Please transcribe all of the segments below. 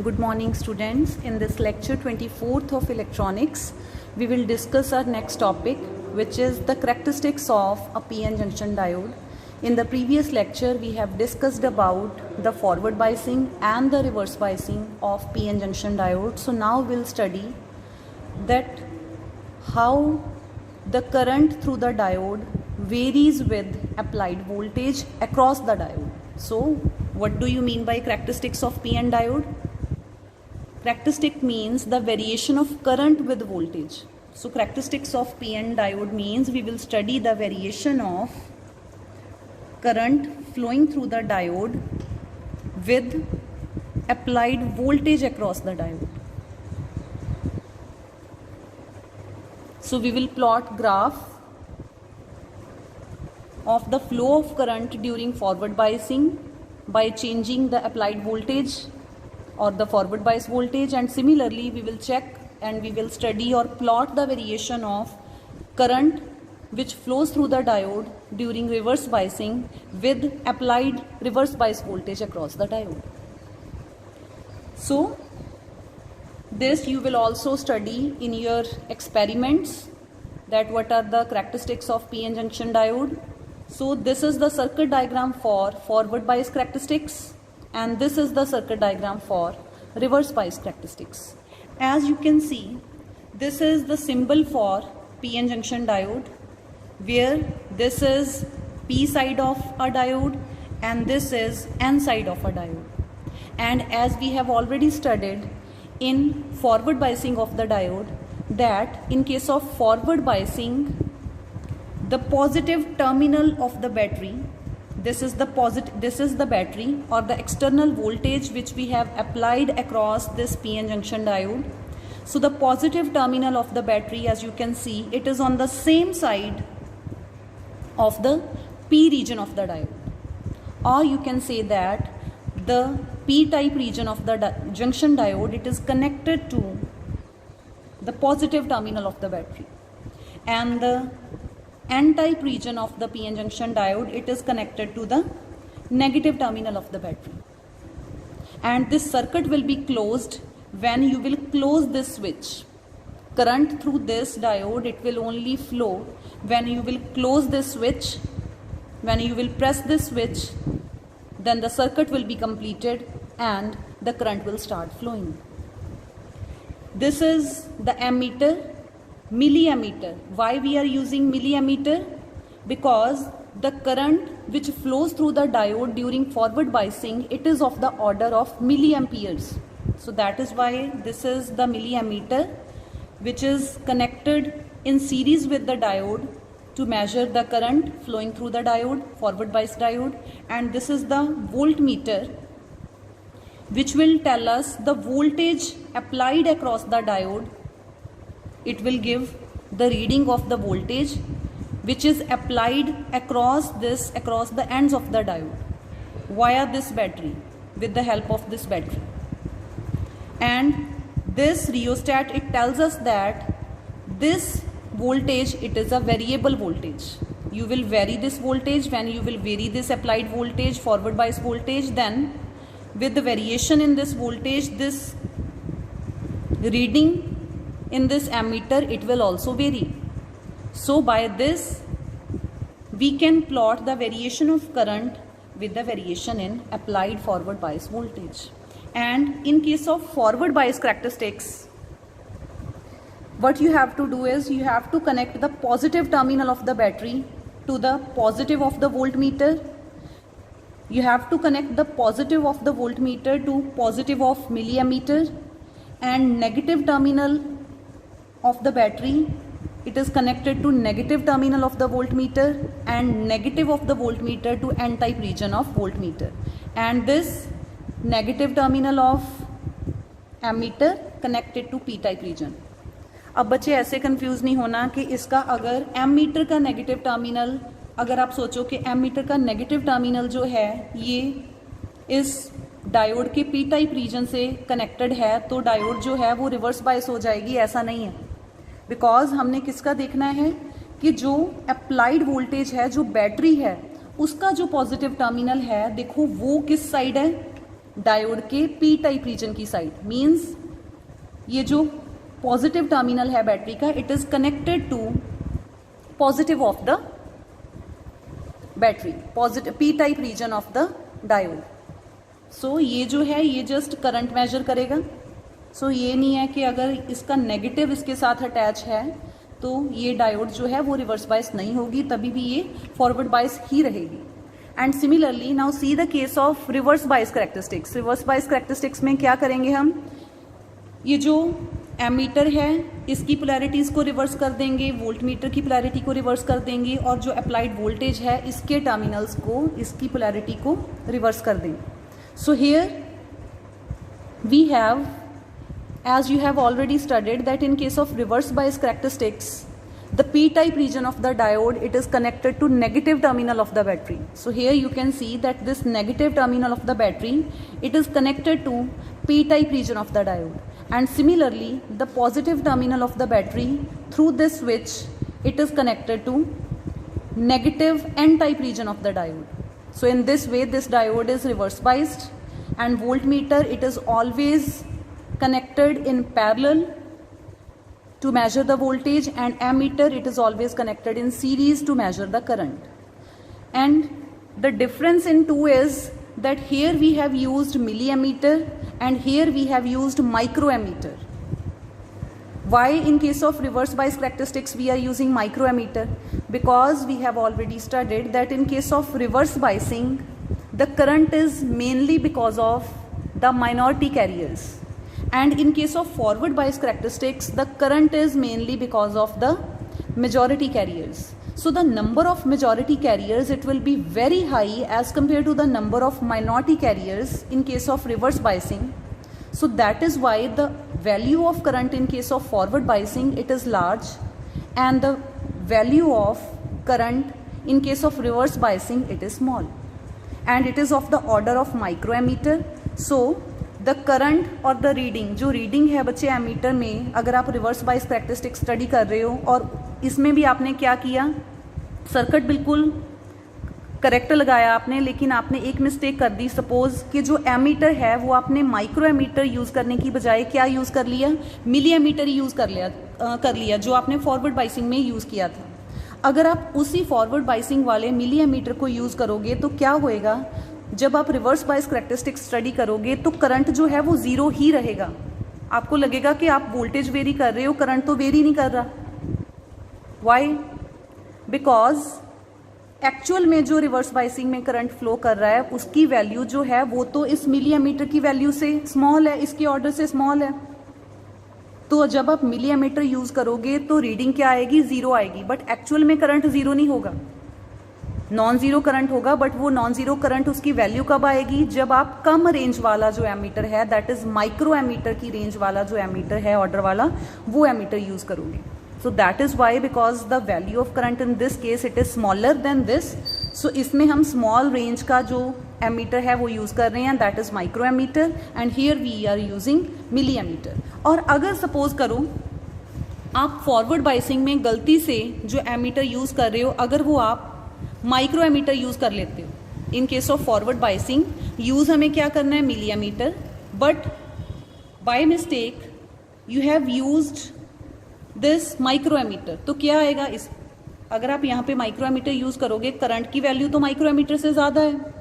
Good morning students. In this lecture 24th of electronics, we will discuss our next topic, which is the characteristics of a PN junction diode. In the previous lecture, we have discussed about the forward biasing and the reverse biasing of PN junction diode. So now we'll study that how the current through the diode varies with applied voltage across the diode. So what do you mean by characteristics of PN diode? Characteristic means the variation of current with voltage. So characteristics of PN diode means we will study the variation of current flowing through the diode with applied voltage across the diode. So we will plot graph of the flow of current during forward biasing by changing the applied voltage or the forward bias voltage, and similarly we will check and we will study or plot the variation of current which flows through the diode during reverse biasing with applied reverse bias voltage across the diode. So this you will also study in your experiments, that what are the characteristics of PN junction diode. So this is the circuit diagram for forward bias characteristics, and this is the circuit diagram for reverse bias characteristics. As you can see, this is the symbol for PN junction diode, where this is P side of a diode and this is N side of a diode. And as we have already studied in forward biasing of the diode, that in case of forward biasing, the positive terminal of the battery, this is the battery or the external voltage which we have applied across this PN junction diode. So the positive terminal of the battery, as you can see, it is on the same side of the P region of the diode, or you can say that the P type region of the junction diode, it is connected to the positive terminal of the battery, and the N-type region of the PN junction diode, it is connected to the negative terminal of the battery. And this circuit will be closed when you will close this switch. Current through this diode, it will only flow when you will close this switch. When you will press this switch, then the circuit will be completed and the current will start flowing. This is the ammeter. Milliammeter. Why we are using milliammeter? Because the current which flows through the diode during forward biasing, it is of the order of milliamperes. So that is why this is the milliammeter, which is connected in series with the diode to measure the current flowing through the diode, forward bias diode. And this is the voltmeter, which will tell us the voltage applied across the diode. It will give the reading of the voltage which is applied across the ends of the diode via this battery, with the help of this battery. And this rheostat, it tells us that this voltage, it is a variable voltage. You will vary this voltage. When you will vary this applied voltage, forward bias voltage, then with the variation in this voltage, this reading in this ammeter, it will also vary. So by this we can plot the variation of current with the variation in applied forward bias voltage. And in case of forward bias characteristics, what you have to do is you have to connect the positive terminal of the battery to the positive of the voltmeter. You have to connect the positive of the voltmeter to positive of milliammeter, and negative terminal of the battery, it is connected to negative terminal of the voltmeter, and negative of the voltmeter to N-type region of voltmeter, and this negative terminal of ammeter connected to P-type region. अब बच्चे ऐसे confuse नहीं होना कि इसका अगर ammeter का negative terminal, अगर आप सोचो कि एमीटर का नेगेटिव टर्मिनल जो है ये इस डायोड के पी टाइप रीजन से कनेक्टेड है, तो डायोड जो है वो रिवर्स बायस हो जाएगी, ऐसा नहीं है। बिकॉज हमने किसका देखना है कि जो अप्लाइड वोल्टेज है, जो बैटरी है, उसका जो पॉजिटिव टर्मिनल है, देखो वो किस साइड है, डायोड के पी टाइप रीजन की साइड, मीन्स ये जो पॉजिटिव टर्मिनल है बैटरी का, it is connected to positive of the battery, positive P type region of the diode. So ये जो है ये जस्ट करंट मेजर करेगा। सो ये नहीं है कि अगर इसका नेगेटिव इसके साथ अटैच है तो ये डायोड जो है वो रिवर्स बायस नहीं होगी, तभी भी ये फॉरवर्ड बायस ही रहेगी। And similarly now see the case of reverse bias characteristics. Reverse bias characteristics में क्या करेंगे हम, ये जो एमीटर है इसकी पोलैरिटीज को रिवर्स कर देंगे, वोल्ट मीटर की पोलैरिटी को रिवर्स कर देंगे, और जो अप्लाइड वोल्टेज है इसके टर्मिनल्स को, इसकी पोलैरिटी को रिवर्स कर देंगे। So here we have, as you have already studied, that in case of reverse bias characteristics, the p-type region of the diode, it is connected to negative terminal of the battery. So here you can see that this negative terminal of the battery, it is connected to p-type region of the diode, and similarly the positive terminal of the battery, through this switch, it is connected to negative n-type region of the diode. So in this way this diode is reverse biased, and voltmeter, it is always connected in parallel to measure the voltage, and ammeter, it is always connected in series to measure the current. And the difference in two is that here we have used milliammeter and here we have used microammeter. Why in case of reverse bias characteristics we are using microammeter? Because we have already studied that in case of reverse biasing, the current is mainly because of the minority carriers, and in case of forward bias characteristics, the current is mainly because of the majority carriers. So the number of majority carriers, it will be very high as compared to the number of minority carriers in case of reverse biasing. So that is why the value of current in case of forward biasing, it is large, and the value of current in case of reverse biasing, it is small, and it is of the order of microammeter. So the current और the reading, जो reading है बच्चे ammeter में, अगर आप reverse bias characteristic study कर रहे हो और इसमें भी आपने क्या किया, सर्किट बिल्कुल करेक्ट लगाया आपने, लेकिन आपने एक मिस्टेक कर दी। सपोज कि जो एमीटर है वो आपने माइक्रो एमीटर यूज़ करने की बजाय क्या यूज़ कर लिया, मिली एमीटर यूज़ कर लिया जो आपने फॉरवर्ड बाइसिंग में यूज़ किया था। अगर आप उसी फॉरवर्ड बाइसिंग वाले मिली एमीटर को यूज़ करोगे तो क्या होएगा, जब आप रिवर्स बायस कैरेक्टरिस्टिक स्टडी करोगे तो करंट जो है वो जीरो ही रहेगा। आपको लगेगा कि आप वोल्टेज वेरी कर रहे हो, करंट तो वेरी नहीं कर रहा। वाई? बिकॉज एक्चुअल में जो रिवर्स बायसिंग में करंट फ्लो कर रहा है उसकी वैल्यू जो है वो तो इस मिली एमीटर की वैल्यू से स्मॉल है, इसके ऑर्डर से स्मॉल है। तो जब आप मिली एमीटर यूज करोगे तो रीडिंग क्या आएगी, जीरो आएगी, बट एक्चुअल में करंट जीरो नहीं होगा, नॉन जीरो करंट होगा। बट वो नॉन जीरो करंट उसकी वैल्यू कब आएगी, जब आप कम रेंज वाला जो एमीटर है, दैट इज माइक्रो एमीटर की रेंज वाला जो एमीटर है ऑर्डर वाला, वो एमीटर यूज करोगे। So that is why, because the value of current in this case it is smaller than this. So इसमें हम स्मॉल रेंज का जो एमीटर है वो यूज कर रहे हैं, that is micro ammeter, and here we are using milli ammeter. और अगर सपोज करो आप फॉरवर्ड बाइसिंग में गलती से जो एमीटर यूज कर रहे हो, अगर वो आप माइक्रो एमीटर यूज कर लेते हो, in case of forward biasing use हमें क्या करना है, milli ammeter, but by mistake you have used this micro ammeter, तो क्या आएगा, इस अगर आप यहाँ पे माइक्रो एमीटर यूज करोगे, करंट की वैल्यू तो माइक्रो एमीटर से ज्यादा है,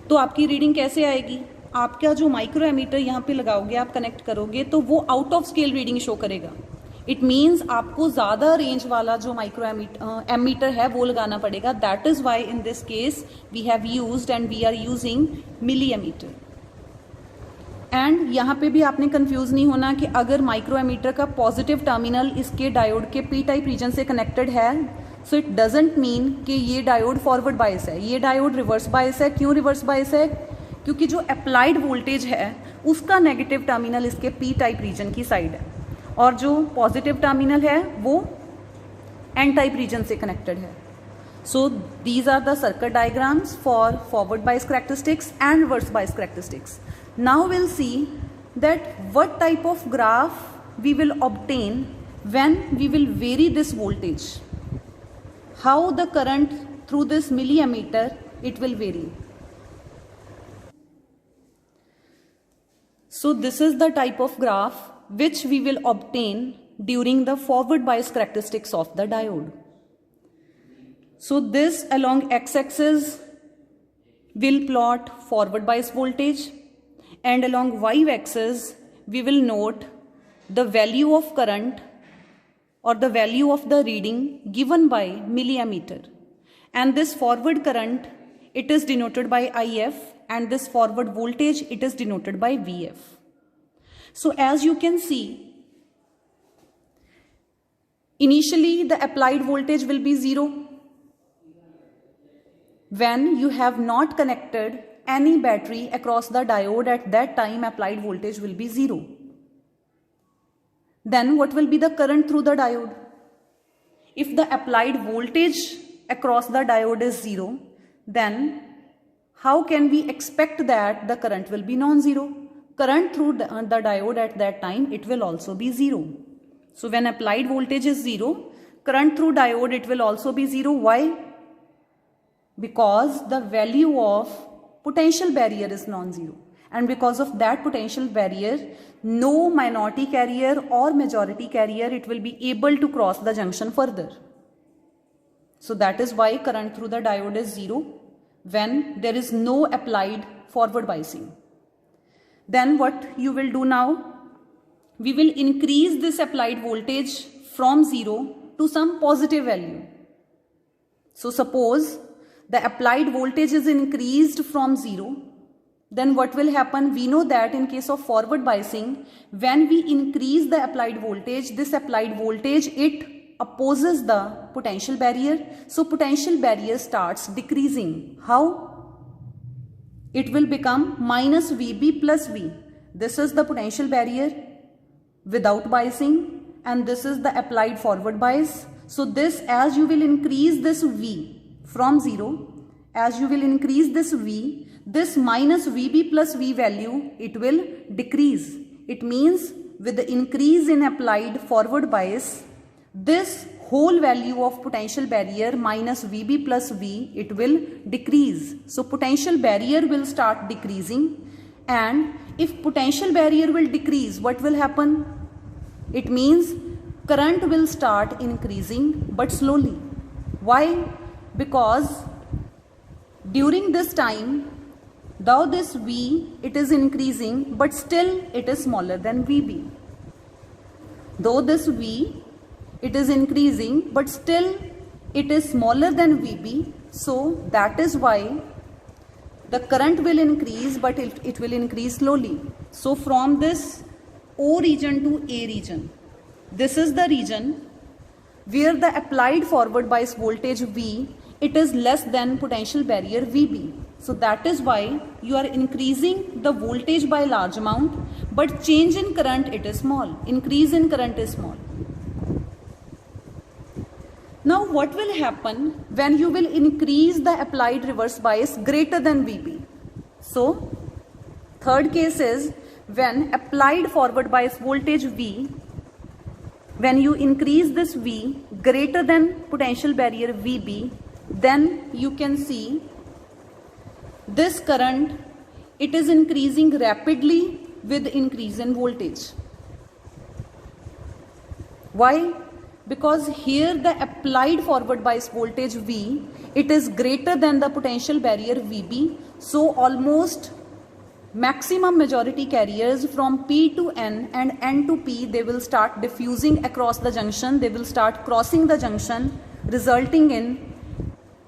तो आपकी रीडिंग कैसे आएगी, आपका जो माइक्रो एमीटर यहाँ पे लगाओगे, आप कनेक्ट करोगे तो वो out of scale reading show करेगा। इट मीन्स आपको ज्यादा रेंज वाला जो माइक्रो एमीटर है वो लगाना पड़ेगा। That is why in this case we have used and we are using milli ammeter. And यहाँ पे भी आपने कंफ्यूज नहीं होना कि अगर माइक्रो एमीटर का पॉजिटिव टर्मिनल इसके डायोड के पी टाइप रीजन से कनेक्टेड है, सो इट डजेंट मीन कि ये डायोड फॉरवर्ड बायस है, ये डायोड रिवर्स बायस है। क्यों रिवर्स बायस है, क्योंकि जो अप्लाइड वोल्टेज है उसका नेगेटिव टर्मिनल इसके पी टाइप रीजन की साइड है, और जो पॉजिटिव टर्मिनल है वो एन टाइप रीजन से कनेक्टेड है। So these are the circuit diagrams for forward bias characteristics and reverse bias characteristics. Now will see that what type of graph we will obtain when we will vary this voltage, how the current through this milli ammeter it will vary. So this is the type of graph which we will obtain during the forward bias characteristics of the diode. So this along x-axis will plot forward bias voltage, and along y-axis we will note the value of current or the value of the reading given by milliammeter. And this forward current, it is denoted by IF, and this forward voltage, it is denoted by VF. So as you can see, initially the applied voltage will be 0 when you have not connected any battery across the diode. At that time applied voltage will be 0. Then what will be the current through the diode? If the applied voltage across the diode is 0, then how can we expect that the current will be non-zero? Current through the diode at that time, it will also be 0. So when applied voltage is 0, current through diode, it will also be 0. Why? Because the value of potential barrier is non-zero. And because of that potential barrier, no minority carrier or majority carrier, it will be able to cross the junction further. So that is why current through the diode is 0 when there is no applied forward biasing. Then what you will do now? We will increase this applied voltage from 0 to some positive value. So suppose the applied voltage is increased from 0. Then what will happen? We know that in case of forward biasing, when we increase the applied voltage, this applied voltage, it opposes the potential barrier. So potential barrier starts decreasing. How? It will become minus VB plus V. This is the potential barrier without biasing, and this is the applied forward bias. So this, as you will increase this V from 0, as you will increase this V, this minus VB plus V value, it will decrease. It means with the increase in applied forward bias, this whole value of potential barrier minus VB plus V, it will decrease. So potential barrier will start decreasing, and if potential barrier will decrease, what will happen? It means current will start increasing but slowly. Why? Because during this time, though this V, it is increasing, but still it is smaller than VB. Though this V, it is increasing, but still it is smaller than VB. So that is why the current will increase, but it will increase slowly. So from this O region to A region, this is the region where the applied forward bias voltage V, it is less than potential barrier VB. So that is why you are increasing the voltage by large amount, but change in current, it is small. Increase in current is small. Now what will happen when you will increase the applied reverse bias greater than VB? So third case is when applied forward bias voltage V, when you increase this V greater than potential barrier VB, then you can see this current, it is increasing rapidly with increase in voltage. Why? Because here the applied forward bias voltage V, it is greater than the potential barrier VB. So almost maximum majority carriers from P to N and N to P, they will start diffusing across the junction. They will start crossing the junction, resulting in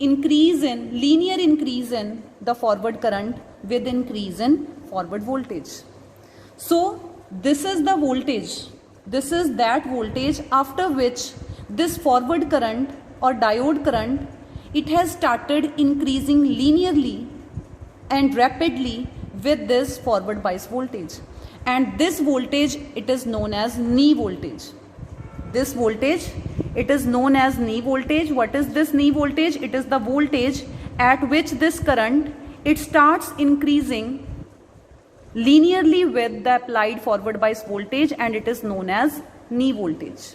linear increase in the forward current with increase in forward voltage. So this is the voltage. This is that voltage after which this forward current or diode current, it has started increasing linearly and rapidly with this forward bias voltage. And this voltage, it is known as knee voltage. This voltage, it is known as knee voltage. What is this knee voltage? It is the voltage at which this current, it starts increasing linearly with the applied forward bias voltage, and it is known as knee voltage.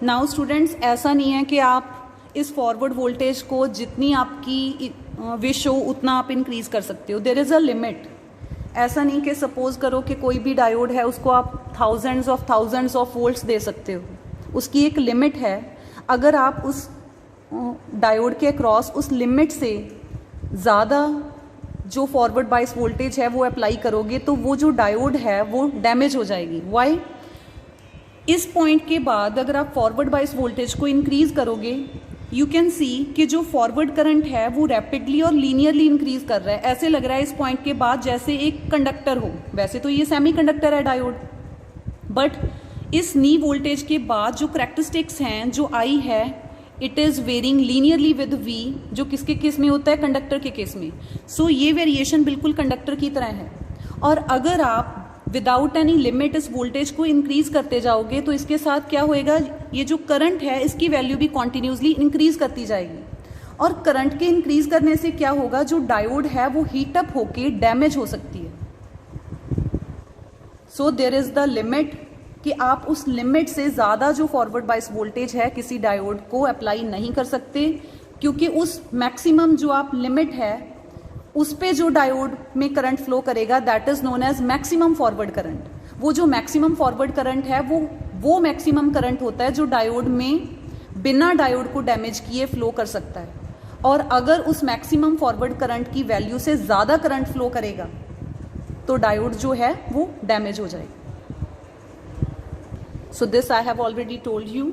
Now students, ऐसा नहीं है कि आप इस forward voltage को जितनी आपकी wish हो उतना आप इंक्रीज कर सकते हो. There is a limit. ऐसा नहीं कि सपोज करो कि कोई भी डायोड है उसको आप थाउजेंड्स ऑफ वोल्ट्स दे सकते हो, उसकी एक लिमिट है। अगर आप उस डायोड के अक्रॉस उस लिमिट से ज़्यादा जो फॉरवर्ड बायस वोल्टेज है वो अप्लाई करोगे तो वो जो डायोड है वो डैमेज हो जाएगी। वाई? इस पॉइंट के बाद अगर आप फॉरवर्ड बायस वोल्टेज को इंक्रीज करोगे, यू कैन सी कि जो फॉरवर्ड करंट है वो रैपिडली और लीनियरली इंक्रीज कर रहा है। ऐसे लग रहा है इस पॉइंट के बाद जैसे एक कंडक्टर हो, वैसे तो ये सेमी कंडक्टर है डायोड, बट इस नी वोल्टेज के बाद जो करैक्टरिस्टिक्स हैं, जो आई है, it is varying linearly with V, जो किसके केस में होता है? कंडक्टर के केस में। सो ये वेरिएशन बिल्कुल कंडक्टर की तरह है। और अगर आप विदाउट एनी लिमिट इस वोल्टेज को इंक्रीज करते जाओगे तो इसके साथ क्या होएगा? ये जो करंट है इसकी वैल्यू भी कॉन्टिन्यूसली इंक्रीज करती जाएगी। और करंट के इंक्रीज करने से क्या होगा? जो डायोड है वो हीट अप होके डैमेज हो सकती है। So there is the limit कि आप उस लिमिट से ज़्यादा जो फॉरवर्ड बायस वोल्टेज है किसी डायोड को अप्लाई नहीं कर सकते, क्योंकि उस मैक्सिमम जो आप लिमिट है उस पे जो डायोड में करंट फ्लो करेगा that is known as maximum forward current. वो जो मैक्सिमम फॉरवर्ड करंट है वो मैक्सिमम करंट होता है जो डायोड में बिना डायोड को डैमेज किए फ्लो कर सकता है। और अगर उस मैक्सिमम फॉरवर्ड करंट की वैल्यू से ज़्यादा करंट फ्लो करेगा तो डायोड जो है वो डैमेज हो जाएगा। So this I have already told you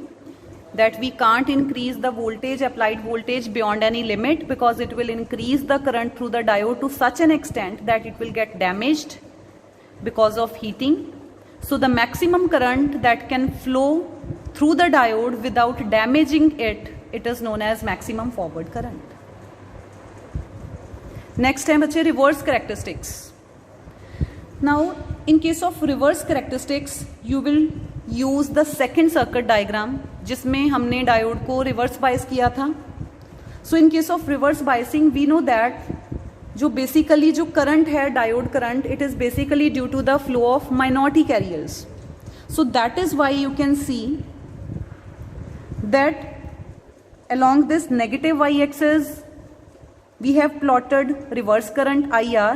that we can't increase the voltage, applied voltage, beyond any limit, because it will increase the current through the diode to such an extent that it will get damaged because of heating. So the maximum current that can flow through the diode without damaging it, it is known as maximum forward current. Next है बच्चे reverse characteristics. Now in case of reverse characteristics you will use the second circuit diagram जिसमें हमने diode को reverse bias किया था। So in case of reverse biasing we know that जो basically जो current है diode current, it is basically due to the flow of minority carriers. So that is why you can see that along this negative y axis we have plotted reverse current IR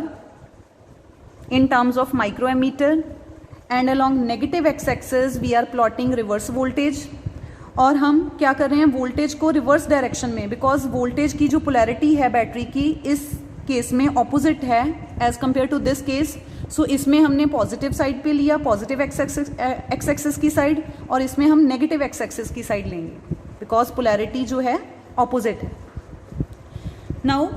in terms of microammeter, and along negative x axis we are plotting reverse voltage। और हम क्या कर रहे हैं? Voltage को reverse direction में, because voltage की जो पोलैरिटी है बैटरी की इस केस में ऑपोजिट है as compare to this case. So इसमें हमने पॉजिटिव साइड पे लिया, पॉजिटिव एक्स एक्सिस की साइड, और इसमें हम नेगेटिव एक्स एक्सिस की साइड लेंगे बिकॉज पोलैरिटी जो है ऑपोजिट है। नाउ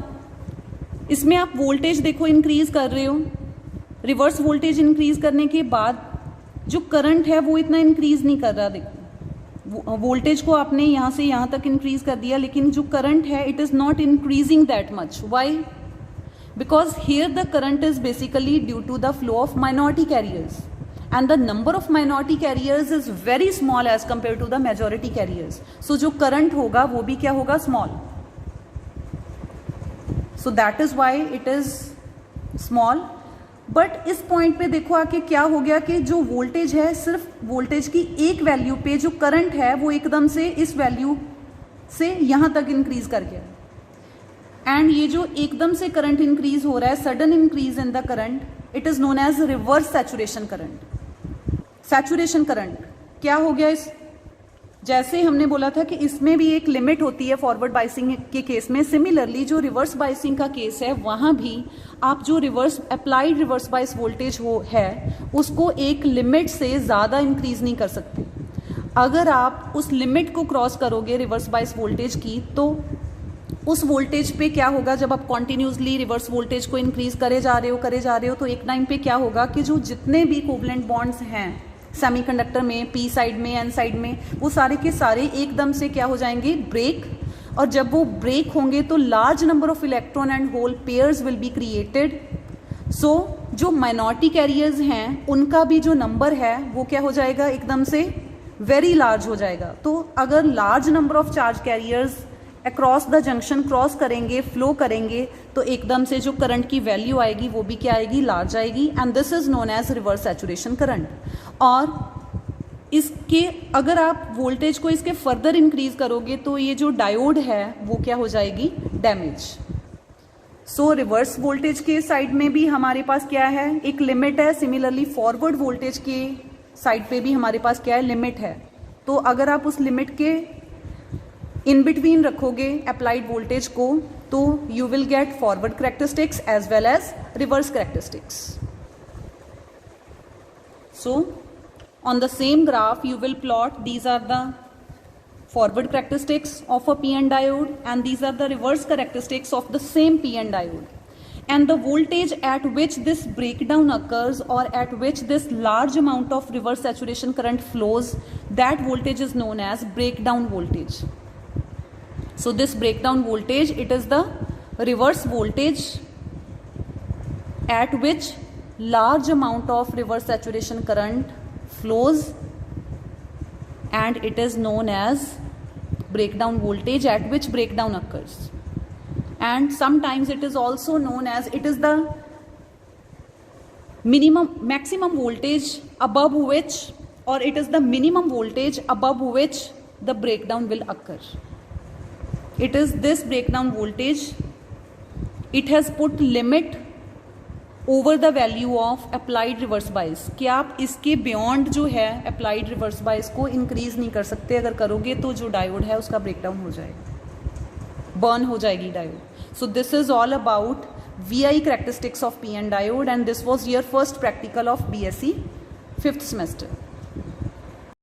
इसमें आप वोल्टेज देखो इंक्रीज कर रहे हो, रिवर्स वोल्टेज इंक्रीज करने के बाद जो करंट है वो इतना इंक्रीज नहीं कर रहा। देखो वोल्टेज को आपने यहाँ से यहाँ तक इंक्रीज कर दिया, लेकिन जो करंट है it is not increasing that much. Why? Because here the current is basically due to the flow of minority carriers, and the number of minority carriers is very small as compare to the majority carriers. So जो current होगा वो भी क्या होगा? Small. So that is why it is small. But इस point पे देखो आके क्या हो गया कि जो वोल्टेज है, सिर्फ वोल्टेज की एक वैल्यू पे जो करंट है वो एकदम से इस वैल्यू से यहाँ तक इंक्रीज कर गया। एंड ये जो एकदम से करंट इंक्रीज हो रहा है, sudden increase in the current, it is known as reverse saturation current. Saturation current क्या हो गया? इस जैसे हमने बोला था कि इसमें भी एक लिमिट होती है फॉरवर्ड बायसिंग के केस में, सिमिलरली जो रिवर्स बायसिंग का केस है वहां भी आप जो reverse applied reverse bias voltage हो है उसको एक लिमिट से ज़्यादा इंक्रीज नहीं कर सकते। अगर आप उस लिमिट को क्रॉस करोगे रिवर्स बायस वोल्टेज की तो उस वोल्टेज पे क्या होगा? जब आप कॉन्टिन्यूसली रिवर्स वोल्टेज को इंक्रीज करे जा रहे हो तो एक टाइम पे क्या होगा कि जो जितने भी कोवलेंट बॉन्ड्स हैं सेमीकंडक्टर में, पी साइड में, एन साइड में, वो सारे के सारे एकदम से क्या हो जाएंगे? ब्रेक। और जब वो ब्रेक होंगे तो large number of electron and hole pairs will be created. So जो माइनॉरिटी कैरियर्स हैं उनका भी जो नंबर है वो क्या हो जाएगा? एकदम से वेरी लार्ज हो जाएगा। तो अगर large number of charge carriers across the junction cross करेंगे, फ्लो करेंगे, तो एकदम से जो करंट की वैल्यू आएगी वो भी क्या आएगी? लार्ज आएगी। And this is known as reverse saturation current. और इसके अगर आप वोल्टेज को इसके फर्दर इंक्रीज करोगे तो ये जो डायोड है वो क्या हो जाएगी? डैमेज। सो रिवर्स वोल्टेज के साइड में भी हमारे पास क्या है, एक लिमिट है. सिमिलरली फॉरवर्ड वोल्टेज के साइड पे भी हमारे पास क्या है, लिमिट है. तो अगर आप उस लिमिट के इन बिटवीन रखोगे अप्लाइड वोल्टेज को, तो you will get forward characteristics as well as reverse characteristics. So on the same graph you will plot, these are the forward characteristics of a PN diode and these are the reverse characteristics of the same PN diode, and the voltage at which this breakdown occurs or at which this large amount of reverse saturation current flows, that voltage is known as breakdown voltage. So this breakdown voltage, it is the reverse voltage at which large amount of reverse saturation current flows, and it is known as breakdown voltage at which breakdown occurs. And sometimes it is also known as, it is the maximum voltage above which, or it is the minimum voltage above which the breakdown will occur. It is this breakdown voltage, it has put limit over the value of applied reverse bias, कि आप इसके beyond जो है applied reverse bias को increase नहीं कर सकते. अगर करोगे तो जो डायोड है उसका ब्रेकडाउन हो जाएगा, बर्न हो जाएगी diode. So this is all about VI characteristics of PN diode, and this was your first practical of BSc 5th semester.